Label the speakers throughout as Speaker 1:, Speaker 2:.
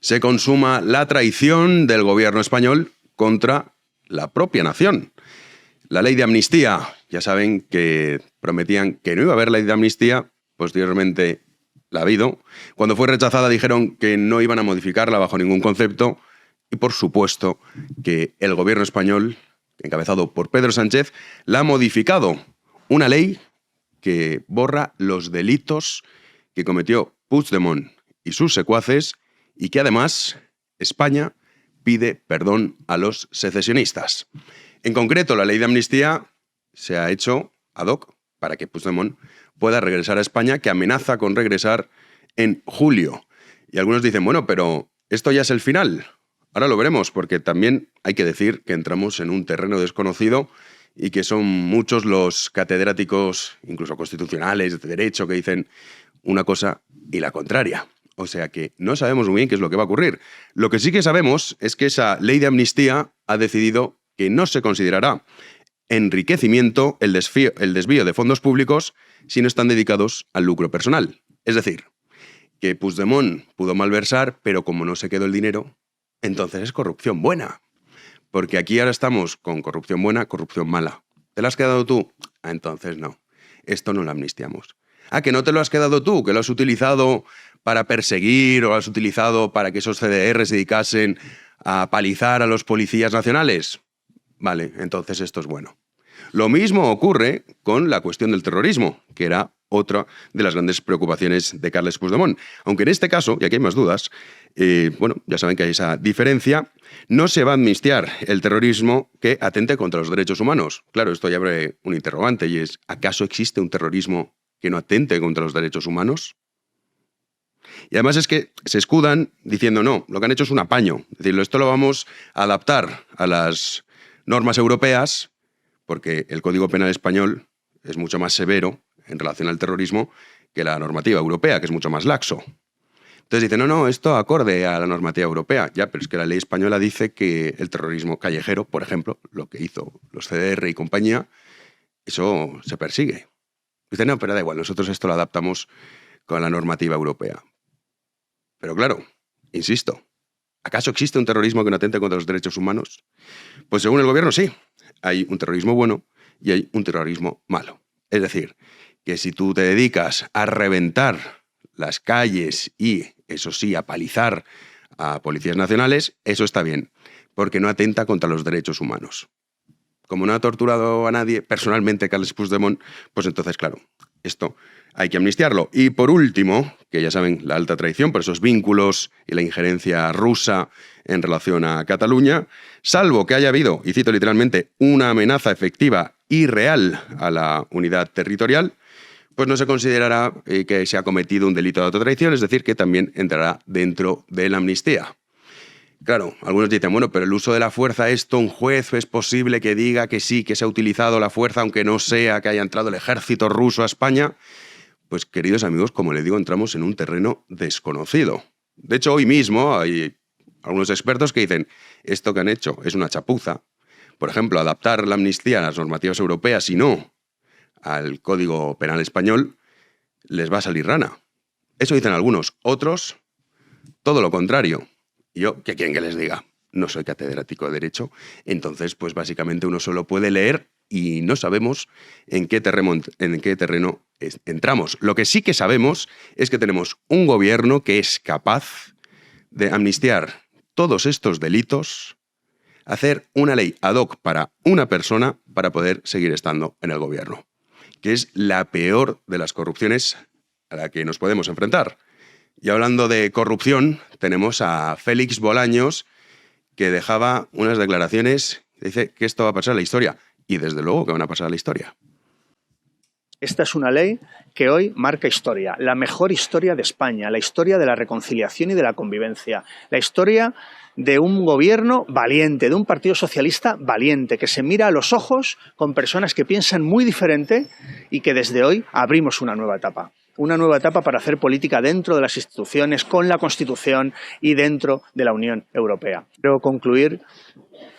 Speaker 1: se consuma la traición del gobierno español contra la propia nación. La ley de amnistía, ya saben que prometían que no iba a haber ley de amnistía, posteriormente la ha habido. Cuando fue rechazada dijeron que no iban a modificarla bajo ningún concepto y por supuesto que el gobierno español, encabezado por Pedro Sánchez, la ha modificado. Una ley que borra los delitos que cometió Puigdemont y sus secuaces y que además España pide perdón a los secesionistas. En concreto, la ley de amnistía se ha hecho ad hoc para que Puigdemont pueda regresar a España, que amenaza con regresar en julio. Y algunos dicen, bueno, pero esto ya es el final. Ahora lo veremos, porque también hay que decir que entramos en un terreno desconocido y que son muchos los catedráticos, incluso constitucionales, de derecho, que dicen una cosa y la contraria. O sea que no sabemos muy bien qué es lo que va a ocurrir. Lo que sí que sabemos es que esa ley de amnistía ha decidido que no se considerará enriquecimiento el desvío de fondos públicos si no están dedicados al lucro personal. Es decir, que Puigdemont pudo malversar, pero como no se quedó el dinero, entonces es corrupción buena. Porque aquí ahora estamos con corrupción buena, corrupción mala. ¿Te la has quedado tú? Ah, entonces no. Esto no lo amnistiamos. Ah, que no te lo has quedado tú, que lo has utilizado para perseguir o lo has utilizado para que esos CDR se dedicasen a palizar a los policías nacionales. Vale, entonces esto es bueno. Lo mismo ocurre con la cuestión del terrorismo, que era otra de las grandes preocupaciones de Carles Puigdemont. Aunque en este caso, y aquí hay más dudas, ya saben que hay esa diferencia, no se va a amnistiar el terrorismo que atente contra los derechos humanos. Claro, esto ya abre un interrogante y es, ¿acaso existe un terrorismo que no atente contra los derechos humanos? Y además es que se escudan diciendo, no, lo que han hecho es un apaño. Es decir, esto lo vamos a adaptar a las normas europeas porque el Código Penal español es mucho más severo en relación al terrorismo que la normativa europea, que es mucho más laxo. Entonces dicen, no, esto acorde a la normativa europea. Ya, pero es que la ley española dice que el terrorismo callejero, por ejemplo, lo que hizo los CDR y compañía, eso se persigue. Dicen, no, pero da igual, nosotros esto lo adaptamos con la normativa europea. Pero claro, insisto, ¿acaso existe un terrorismo que no atente contra los derechos humanos? Pues según el gobierno sí, hay un terrorismo bueno y hay un terrorismo malo. Es decir, que si tú te dedicas a reventar las calles y, eso sí, a palizar a policías nacionales, eso está bien, porque no atenta contra los derechos humanos. Como no ha torturado a nadie, personalmente Carles Puigdemont, pues entonces, claro, esto hay que amnistiarlo. Y por último, que ya saben, la alta traición por esos vínculos y la injerencia rusa en relación a Cataluña, salvo que haya habido, y cito literalmente, una amenaza efectiva y real a la unidad territorial, pues no se considerará que se ha cometido un delito de autotraición, es decir, que también entrará dentro de la amnistía. Claro, algunos dicen, bueno, pero el uso de la fuerza, esto, un juez es posible que diga que sí, que se ha utilizado la fuerza, aunque no sea que haya entrado el ejército ruso a España. Pues, queridos amigos, como les digo, entramos en un terreno desconocido. De hecho, hoy mismo hay algunos expertos que dicen, esto que han hecho es una chapuza. Por ejemplo, adaptar la amnistía a las normativas europeas y no al Código Penal español, les va a salir rana. Eso dicen algunos. Otros, todo lo contrario. Yo, ¿qué quieren que les diga? No soy catedrático de Derecho, entonces, pues básicamente uno solo puede leer y no sabemos en qué terreno entramos. Lo que sí que sabemos es que tenemos un gobierno que es capaz de amnistiar todos estos delitos, hacer una ley ad hoc para una persona para poder seguir estando en el gobierno, que es la peor de las corrupciones a la que nos podemos enfrentar. Y hablando de corrupción, tenemos a Félix Bolaños, que dejaba unas declaraciones, dice que esto va a pasar a la historia. Y desde luego que van a pasar a la historia.
Speaker 2: Esta es una ley que hoy marca historia, la mejor historia de España, la historia de la reconciliación y de la convivencia, la historia de un gobierno valiente, de un partido socialista valiente, que se mira a los ojos con personas que piensan muy diferente y que desde hoy abrimos una nueva etapa. Una nueva etapa para hacer política dentro de las instituciones, con la Constitución y dentro de la Unión Europea. Quiero concluir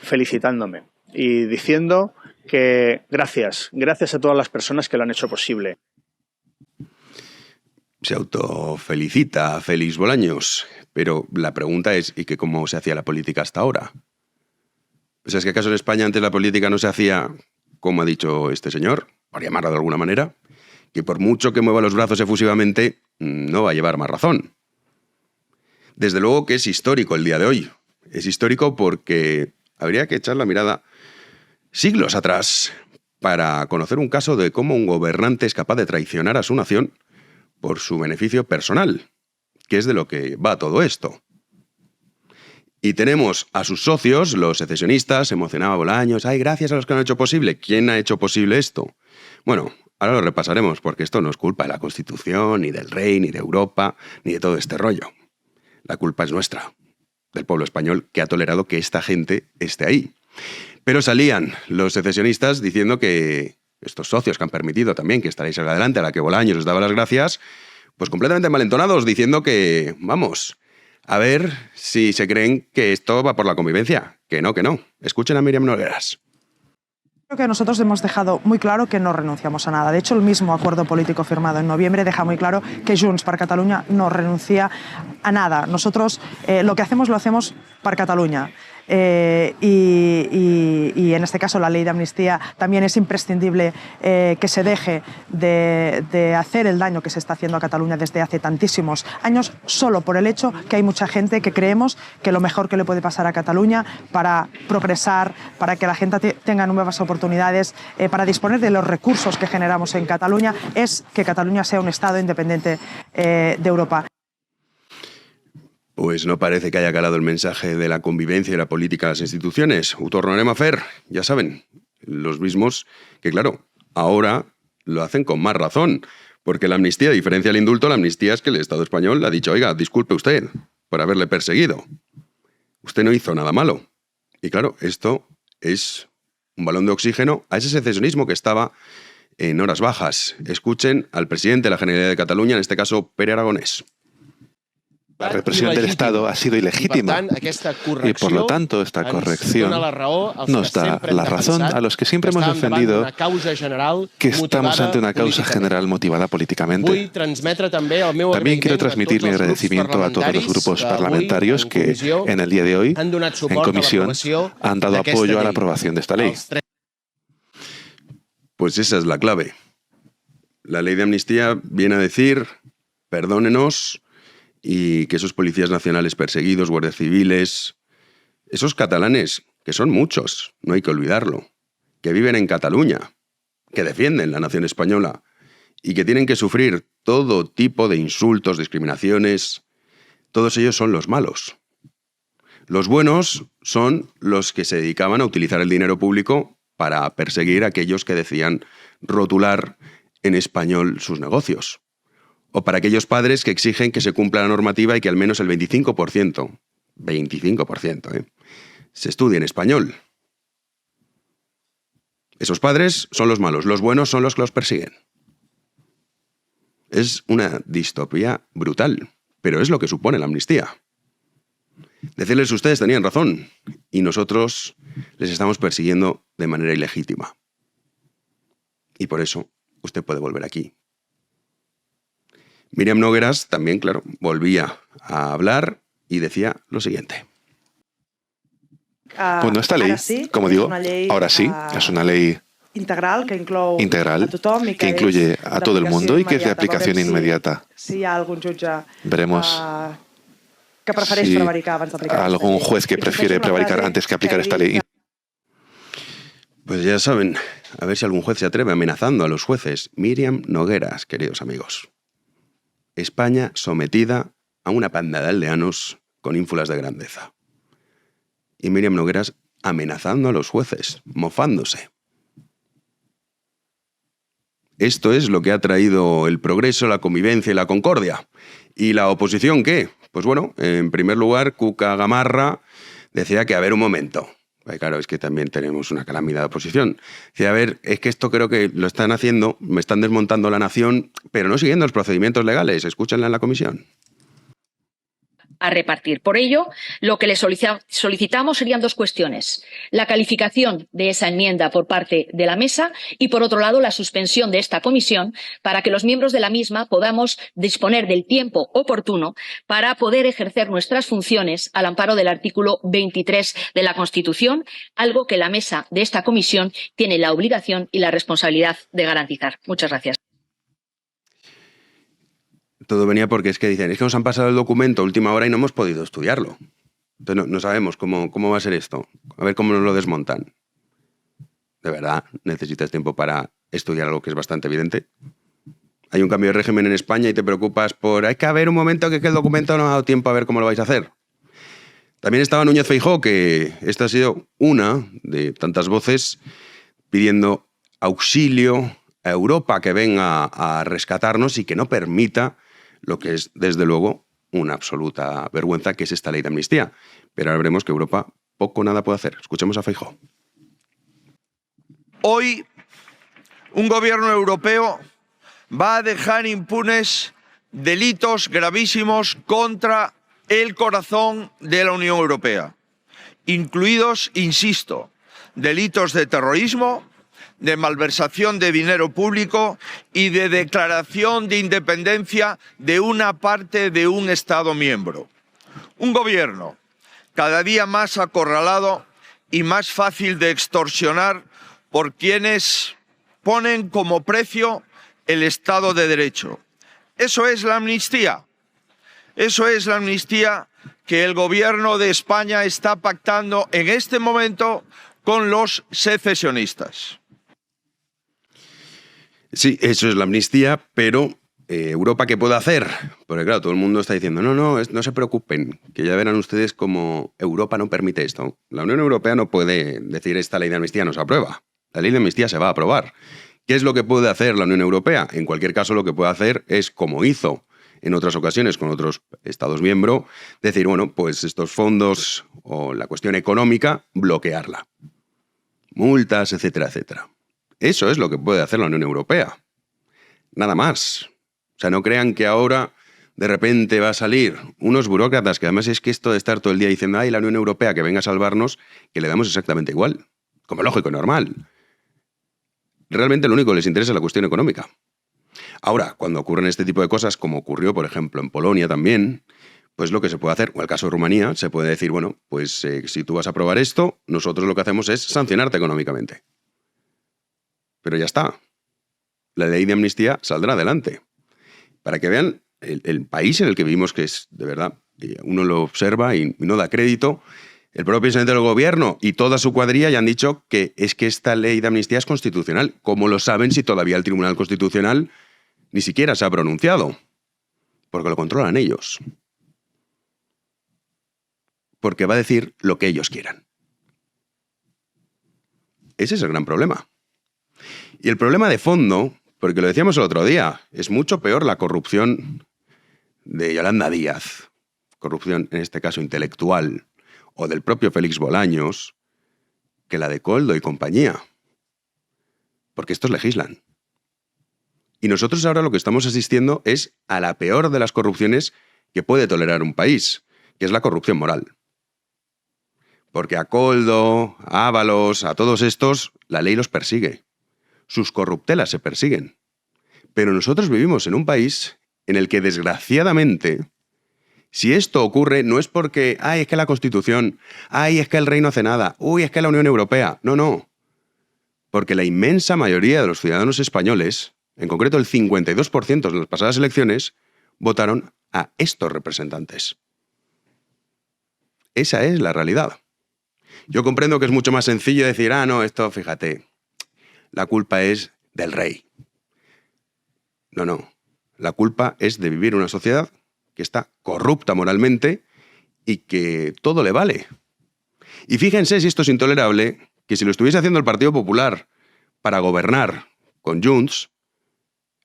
Speaker 2: felicitándome y diciendo que gracias a todas las personas que lo han hecho posible.
Speaker 1: se autofelicita a Félix Bolaños, pero la pregunta es, ¿y que cómo se hacía la política hasta ahora? O sea, ¿es que acaso en España antes la política no se hacía, como ha dicho este señor, por llamarlo de alguna manera, que por mucho que mueva los brazos efusivamente, no va a llevar más razón? Desde luego que es histórico el día de hoy. Es histórico porque habría que echar la mirada siglos atrás para conocer un caso de cómo un gobernante es capaz de traicionar a su nación por su beneficio personal, que es de lo que va todo esto. Y tenemos a sus socios, los secesionistas, emocionaba Bolaños, ¡ay, gracias a los que lo han hecho posible! ¿Quién ha hecho posible esto? Bueno, ahora lo repasaremos, porque esto no es culpa de la Constitución, ni del rey, ni de Europa, ni de todo este rollo. La culpa es nuestra, del pueblo español, que ha tolerado que esta gente esté ahí. Pero salían los secesionistas diciendo que estos socios que han permitido también que estaréis adelante, a la que Bolaños os daba las gracias, pues completamente malentonados, diciendo que, vamos, a ver si se creen que esto va por la convivencia. Que no, que no. Escuchen a Míriam Nogueras.
Speaker 3: Creo que nosotros hemos dejado muy claro que no renunciamos a nada. De hecho, el mismo acuerdo político firmado en noviembre deja muy claro que Junts per Catalunya no renuncia a nada. Nosotros lo que hacemos lo hacemos para Cataluña. Y en este caso la ley de amnistía también es imprescindible que se deje de hacer el daño que se está haciendo a Cataluña desde hace tantísimos años, solo por el hecho que hay mucha gente que creemos que lo mejor que le puede pasar a Cataluña para progresar, para que la gente tenga nuevas oportunidades, para disponer de los recursos que generamos en Cataluña, es que Cataluña sea un Estado independiente de Europa.
Speaker 1: Pues no parece que haya calado el mensaje de la convivencia y la política de las instituciones. Ho tornarem a fer, ya saben, los mismos que, claro, ahora lo hacen con más razón, porque la amnistía, a diferencia del indulto, la amnistía es que el Estado español le ha dicho, oiga, disculpe usted por haberle perseguido. Usted no hizo nada malo. Y claro, esto es un balón de oxígeno a ese secesionismo que estaba en horas bajas. Escuchen al presidente de la Generalitat de Cataluña, en este caso, Pere Aragonés.
Speaker 4: La represión del Estado ha sido ilegítima y, por lo tanto, esta corrección nos da la razón a los que siempre hemos defendido que estamos ante una causa general motivada políticamente. También quiero transmitir mi agradecimiento a todos los grupos parlamentarios que, en el día de hoy, en comisión, han dado apoyo a la aprobación de esta ley.
Speaker 1: Pues esa es la clave. La ley de amnistía viene a decir, perdónenos, y que esos policías nacionales perseguidos, guardias civiles, esos catalanes, que son muchos, no hay que olvidarlo, que viven en Cataluña, que defienden la nación española y que tienen que sufrir todo tipo de insultos, discriminaciones, todos ellos son los malos. Los buenos son los que se dedicaban a utilizar el dinero público para perseguir a aquellos que decían rotular en español sus negocios. O para aquellos padres que exigen que se cumpla la normativa y que al menos el 25%, se estudie en español. Esos padres son los malos, los buenos son los que los persiguen. Es una distopía brutal, pero es lo que supone la amnistía. Decirles ustedes tenían razón y nosotros les estamos persiguiendo de manera ilegítima. Y por eso usted puede volver aquí. Míriam Nogueras también, claro, volvía a hablar y decía lo siguiente.
Speaker 4: Bueno, esta ley, como digo, ahora sí, es una ley integral que incluye a todo el mundo y que es de aplicación inmediata. Veremos si algún juez que prefiere prevaricar antes que aplicar esta ley.
Speaker 1: Pues ya saben, a ver si algún juez se atreve amenazando a los jueces. Míriam Nogueras, queridos amigos. España sometida a una panda de aldeanos con ínfulas de grandeza. Y Míriam Nogueras amenazando a los jueces, mofándose. Esto es lo que ha traído el progreso, la convivencia y la concordia. ¿Y la oposición qué? Pues bueno, en primer lugar, Cuca Gamarra decía que, a ver, un momento. Claro, es que también tenemos una calamidad de oposición. Decía, a ver, es que esto creo que lo están haciendo, me están desmontando la nación, pero no siguiendo los procedimientos legales. Escúchenla en la comisión.
Speaker 5: a repartir. Por ello, lo que le solicitamos serían dos cuestiones. La calificación de esa enmienda por parte de la mesa y, por otro lado, la suspensión de esta comisión para que los miembros de la misma podamos disponer del tiempo oportuno para poder ejercer nuestras funciones al amparo del artículo 23 de la Constitución, algo que la mesa de esta comisión tiene la obligación y la responsabilidad de garantizar. Muchas gracias.
Speaker 1: Todo venía porque es que dicen, es que nos han pasado el documento a última hora y no hemos podido estudiarlo. Entonces no sabemos cómo va a ser esto. A ver cómo nos lo desmontan. ¿De verdad necesitas tiempo para estudiar algo que es bastante evidente? Hay un cambio de régimen en España y te preocupas por... Hay que haber un momento que el documento no ha dado tiempo a ver cómo lo vais a hacer. También estaba Núñez Feijóo, que esta ha sido una de tantas voces pidiendo auxilio a Europa que venga a rescatarnos y que no permita lo que es, desde luego, una absoluta vergüenza, que es esta ley de amnistía. Pero ahora veremos que Europa poco o nada puede hacer. Escuchemos a Feijóo.
Speaker 6: Hoy, un gobierno europeo va a dejar impunes delitos gravísimos contra el corazón de la Unión Europea, incluidos, insisto, delitos de terrorismo, de malversación de dinero público y de declaración de independencia de una parte de un Estado miembro. Un gobierno cada día más acorralado y más fácil de extorsionar por quienes ponen como precio el Estado de Derecho. Eso es la amnistía. Eso es la amnistía que el gobierno de España está pactando en este momento con los secesionistas.
Speaker 1: Sí, eso es la amnistía, pero ¿Europa qué puede hacer? Porque claro, todo el mundo está diciendo, no se preocupen, que ya verán ustedes cómo Europa no permite esto. La Unión Europea no puede decir esta ley de amnistía no se aprueba. La ley de amnistía se va a aprobar. ¿Qué es lo que puede hacer la Unión Europea? En cualquier caso, lo que puede hacer es, como hizo en otras ocasiones con otros Estados miembros, decir, bueno, pues estos fondos o la cuestión económica, bloquearla. Multas, etcétera, etcétera. Eso es lo que puede hacer la Unión Europea. Nada más. O sea, no crean que ahora de repente va a salir unos burócratas, que además es que esto de estar todo el día diciendo, ay, la Unión Europea que venga a salvarnos, que le damos exactamente igual. Como lógico y normal. Realmente lo único que les interesa es la cuestión económica. Ahora, cuando ocurren este tipo de cosas, como ocurrió, por ejemplo, en Polonia también, pues lo que se puede hacer, o el caso de Rumanía, se puede decir, bueno, pues si tú vas a aprobar esto, nosotros lo que hacemos es sancionarte económicamente. Pero ya está. La ley de amnistía saldrá adelante. Para que vean el país en el que vivimos, que es, de verdad, uno lo observa y no da crédito. El propio presidente del gobierno y toda su cuadrilla ya han dicho que es que esta ley de amnistía es constitucional. ¿Cómo lo saben si todavía el Tribunal Constitucional ni siquiera se ha pronunciado? Porque lo controlan ellos. Porque va a decir lo que ellos quieran. Ese es el gran problema. Y el problema de fondo, porque lo decíamos el otro día, es mucho peor la corrupción de Yolanda Díaz, corrupción en este caso intelectual, o del propio Félix Bolaños, que la de Koldo y compañía. Porque estos legislan. Y nosotros ahora lo que estamos asistiendo es a la peor de las corrupciones que puede tolerar un país, que es la corrupción moral. Porque a Koldo, a Ábalos, a todos estos, la ley los persigue. Sus corruptelas se persiguen. Pero nosotros vivimos en un país en el que, desgraciadamente, si esto ocurre, no es porque, es que la Constitución, es que el rey no hace nada, es que la Unión Europea. No. Porque la inmensa mayoría de los ciudadanos españoles, en concreto el 52% de las pasadas elecciones, votaron a estos representantes. Esa es la realidad. Yo comprendo que es mucho más sencillo decir, no, esto, fíjate, la culpa es del rey. No. La culpa es de vivir en una sociedad que está corrupta moralmente y que todo le vale. Y fíjense si esto es intolerable, que si lo estuviese haciendo el Partido Popular para gobernar con Junts,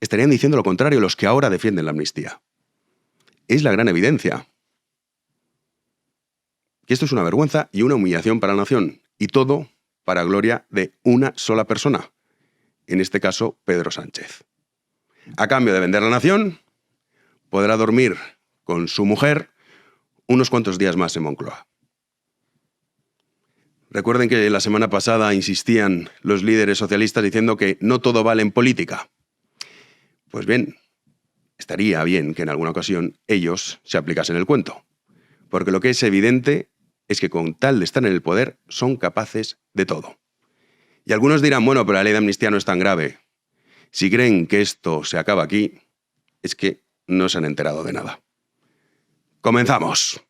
Speaker 1: estarían diciendo lo contrario los que ahora defienden la amnistía. Es la gran evidencia. Que esto es una vergüenza y una humillación para la nación. Y todo para gloria de una sola persona. En este caso, Pedro Sánchez. A cambio de vender la nación, podrá dormir con su mujer unos cuantos días más en Moncloa. Recuerden que la semana pasada insistían los líderes socialistas diciendo que no todo vale en política. Pues bien, estaría bien que en alguna ocasión ellos se aplicasen el cuento. Porque lo que es evidente es que con tal de estar en el poder son capaces de todo. Y algunos dirán, bueno, pero la ley de amnistía no es tan grave. Si creen que esto se acaba aquí, es que no se han enterado de nada. ¡Comenzamos!